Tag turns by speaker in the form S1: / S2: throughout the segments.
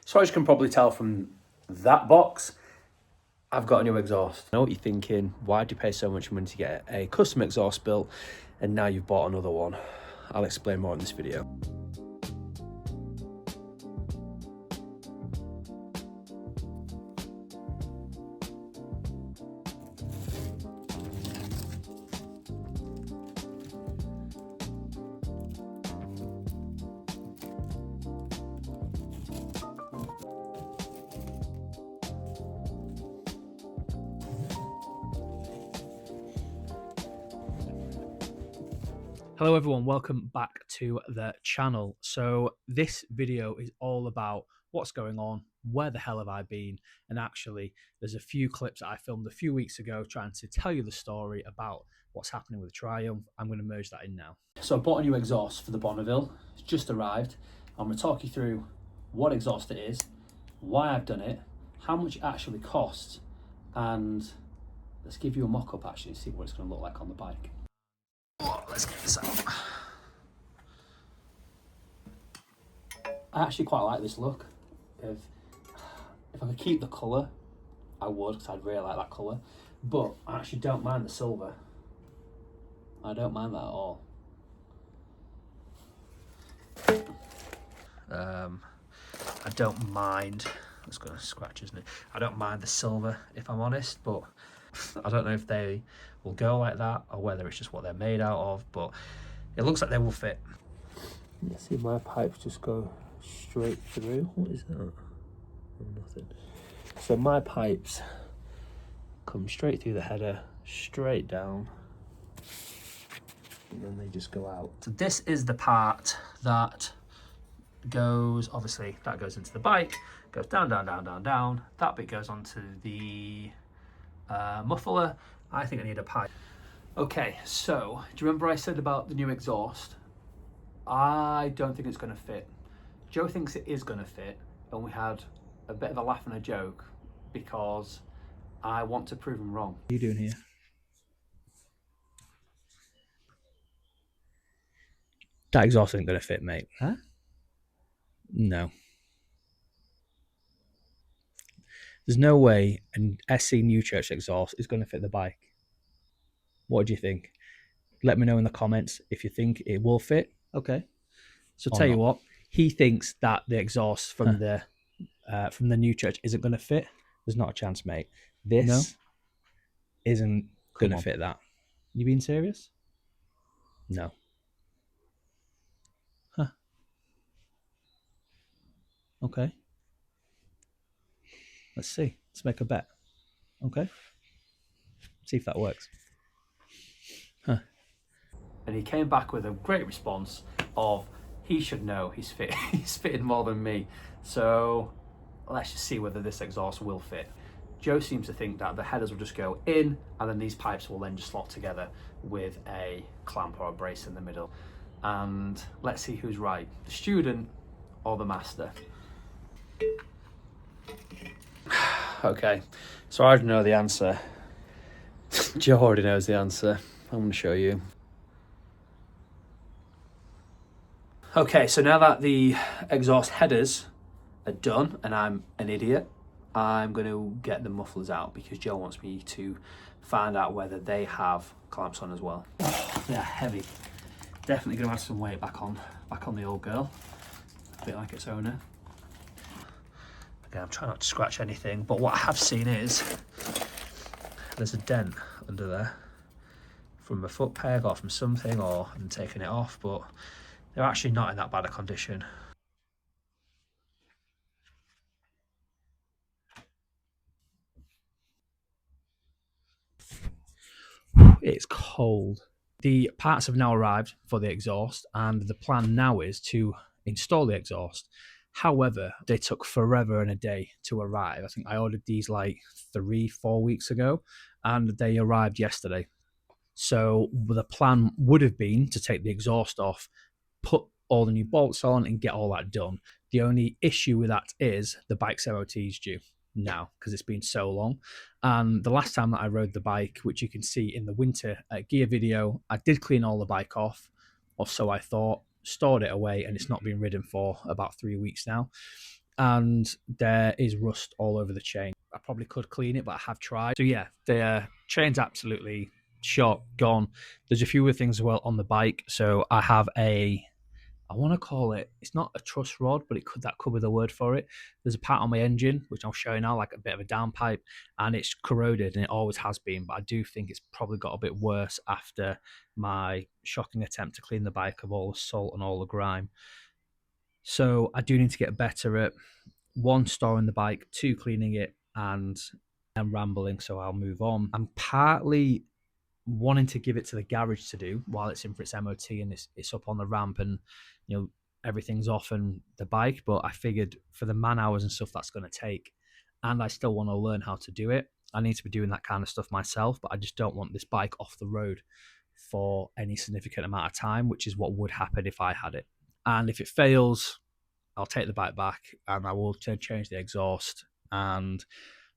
S1: So as you can probably tell from that box, I've got a new exhaust. I know what you're thinking, why'd you pay so much money to get a custom exhaust built and now you've bought another one? I'll explain more in this video. Hello everyone, welcome back to the channel. So this video is all about what's going on, where the hell have I been, and actually there's a few clips that I filmed a few weeks ago trying to tell you the story about what's happening with Triumph. I'm going to merge that in now. So I bought a new exhaust for the Bonneville. It's just arrived. I'm going to talk you through what exhaust it is, why I've done it, how much it actually costs, and let's give you a mock-up actually and see what it's going to look like on the bike. Let's get this out. I actually quite like this look. If I could keep the colour, I would, because I'd really like that colour. But I actually don't mind the silver. I don't mind that at all. I don't mind. It's going to scratch, isn't it? I don't mind the silver, if I'm honest, but I don't know if they will go like that or whether it's just what they're made out of, but it looks like they will fit. You see my pipes just go straight through. What is that? Oh, nothing. So my pipes come straight through the header, straight down, and then they just go out. So this is the part that goes, obviously that goes into the bike, goes down, down, down, down, down. That bit goes onto the muffler. I think I need a pipe. Okay, so do you remember I said about the new exhaust? I don't think it's going to fit. Joe thinks it is going to fit, and we had a bit of a laugh and a joke because I want to prove him wrong. What are you doing here? That exhaust isn't going to fit, mate. Huh? No. There's no way an SC New Church exhaust is going to fit the bike. What do you think? Let me know in the comments if you think it will fit. Okay. So tell you what, he thinks that the exhaust from the New Church isn't going to fit. There's not a chance, mate. This isn't going to fit that. You being serious? No. Huh. Okay. Let's see. Let's make a bet. Okay. See if that works. Huh. And he came back with a great response of, he should know he's fitted more than me. So let's just see whether this exhaust will fit. Joe seems to think that the headers will just go in and then these pipes will then just slot together with a clamp or a brace in the middle. And let's see who's right, the student or the master. Okay, so I already know the answer. Joe already knows the answer. I'm going to show you. Okay, so now that the exhaust headers are done and I'm an idiot, I'm going to get the mufflers out because Joe wants me to find out whether they have clamps on as well. Oh, they're heavy. Definitely going to add some weight back on the old girl. A bit like its owner. Again, I'm trying not to scratch anything, but what I have seen is there's a dent under there from a foot peg or from something, or I'm taking it off, but they're actually not in that bad a condition. It's cold. The parts have now arrived for the exhaust, and the plan now is to install the exhaust. However, they took forever and a day to arrive. I think I ordered these like 3-4 weeks ago, and they arrived yesterday. So the plan would have been to take the exhaust off, put all the new bolts on and get all that done. The only issue with that is the bike's MOT is due now because it's been so long. And the last time that I rode the bike, which you can see in the winter gear video, I did clean all the bike off, or so I thought, stored it away, and it's not been ridden for about 3 weeks now. and there is rust all over the chain. I probably could clean it, but I have tried. So yeah, the chain's absolutely shot, gone. There's a few other things as well on the bike. So I have I want to call it, it's not a truss rod, but that could be the word for it. There's a part on my engine, which I'll show you now, like a bit of a downpipe, and it's corroded, and it always has been, but I do think it's probably got a bit worse after my shocking attempt to clean the bike of all the salt and all the grime. So I do need to get better at, one, storing the bike, two, cleaning it, and I'm rambling, so I'll move on. I'm partly wanting to give it to the garage to do while it's in for its MOT and it's up on the ramp and everything's off and the bike, but I figured for the man hours and stuff that's going to take, and I still want to learn how to do it, I need to be doing that kind of stuff myself, but I just don't want this bike off the road for any significant amount of time, which is what would happen if I had it. And if it fails, I'll take the bike back and I will change the exhaust and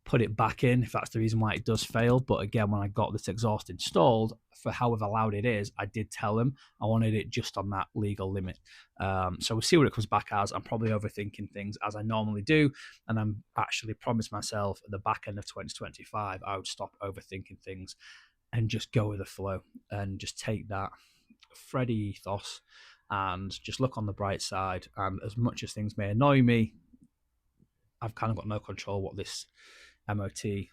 S1: put it back in if that's the reason why it does fail. But again, when I got this exhaust installed, for however loud it is, I did tell them I wanted it just on that legal limit. So we'll see what it comes back as. I'm probably overthinking things as I normally do, and I'm actually promised myself at the back end of 2025 I would stop overthinking things and just go with the flow and just take that Freddie ethos and just look on the bright side. And as much as things may annoy me, I've kind of got no control what this MOT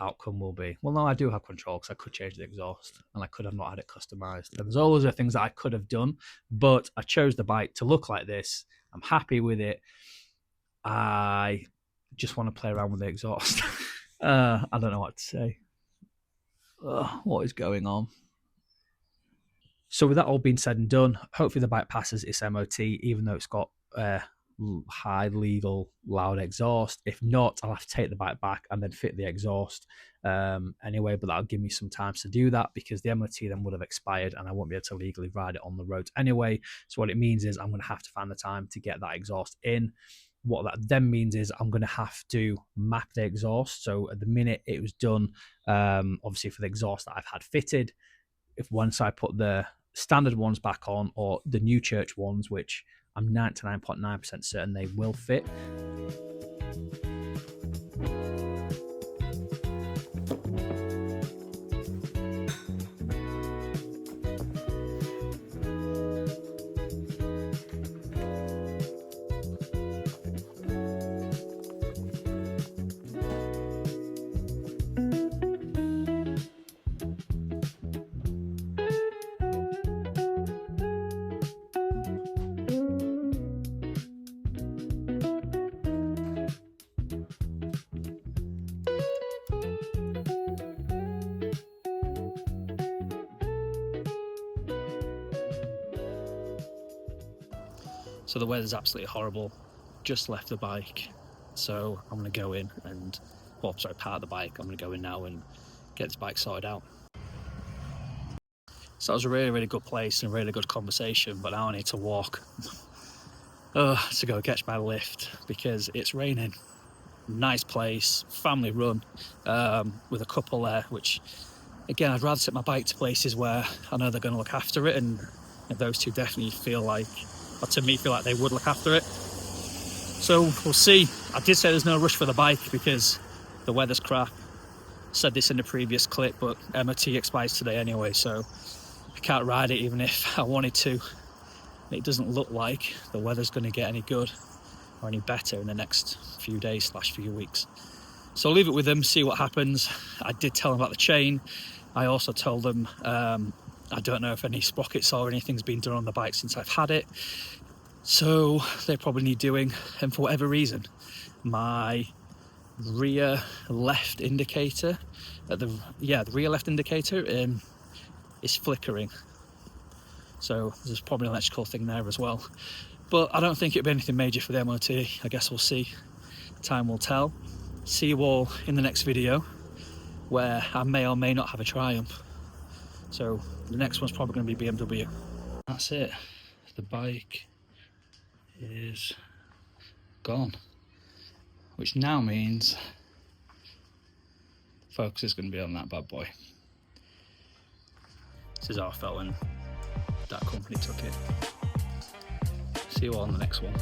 S1: outcome will be. Well, no, I do have control because I could change the exhaust and I could have not had it customized. And there's all those other things that I could have done, but I chose the bike to look like this. I'm happy with it. I just want to play around with the exhaust. I don't know what to say. What is going on? So with that all being said and done, hopefully the bike passes its MOT, even though it's got high legal loud exhaust. If not, I'll have to take the bike back and then fit the exhaust anyway, but that'll give me some time to do that because the MOT then would have expired and I won't be able to legally ride it on the roads anyway. So what it means is I'm going to have to find the time to get that exhaust in. What that then means is I'm going to have to map the exhaust. So at the minute it was done, obviously for the exhaust that I've had fitted, if once I put the standard ones back on or the new church ones, which I'm 99.9% certain they will fit. So the weather's absolutely horrible. Just left the bike, so I'm going to go in and, park the bike. I'm going to go in now and get this bike sorted out. So that was a really, really good place and a really good conversation, but now I need to walk to go catch my lift because it's raining. Nice place, family run, with a couple there, which again, I'd rather take my bike to places where I know they're going to look after it, and those two definitely feel like they would look after it. So we'll see. I did say there's no rush for the bike because the weather's crap. Said this in the previous clip, but MOT expires today anyway, so I can't ride it even if I wanted to. It doesn't look like the weather's going to get any good or any better in the next few days / few weeks. So I'll leave it with them, see what happens. I did tell them about the chain. I also told them I don't know if any sprockets or anything's been done on the bike since I've had it. So they probably need doing, and for whatever reason, my rear left indicator, the rear left indicator is flickering. So there's probably an electrical thing there as well. But I don't think it'll be anything major for the MOT. I guess we'll see. Time will tell. See you all in the next video where I may or may not have a Triumph. So the next one's probably going to be BMW. That's it. The bike is gone, which now means focus is going to be on that bad boy. This is how I felt when that company took it. See you all on the next one.